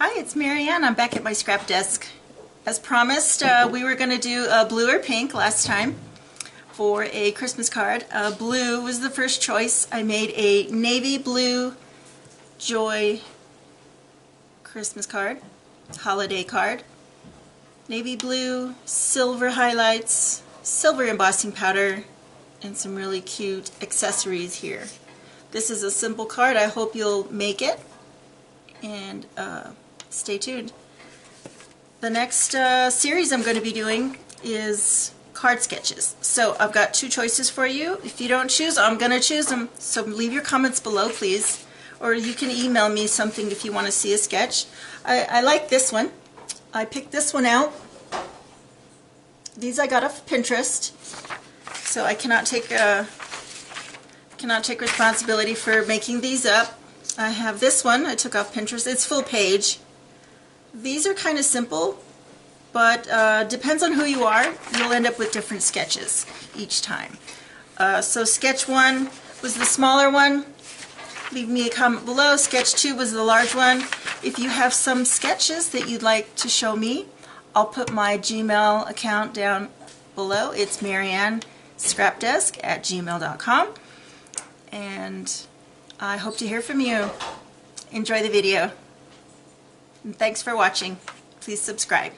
Hi, it's Maryann. I'm back at my scrap desk. As promised, we were going to do blue or pink last time for a Christmas card. Blue was the first choice. I made a navy blue joy Christmas card, holiday card. Navy blue, silver highlights, silver embossing powder, and some really cute accessories here. This is a simple card. I hope you'll make it, and stay tuned. The next series I'm going to be doing is card sketches. So I've got two choices for you. If you don't choose, I'm going to choose them. So leave your comments below, please. Or you can email me something if you want to see a sketch. I like this one. I picked this one out. These I got off Pinterest. So I cannot take responsibility for making these up. I have this one I took off Pinterest. It's full page. These are kind of simple, but depends on who you are. You'll end up with different sketches each time. So sketch 1 was the smaller one. Leave me a comment below. Sketch 2 was the large one. If you have some sketches that you'd like to show me, I'll put my Gmail account down below. It's Maryann Scrapdesk@gmail.com, and I hope to hear from you. Enjoy the video. And thanks for watching. Please subscribe.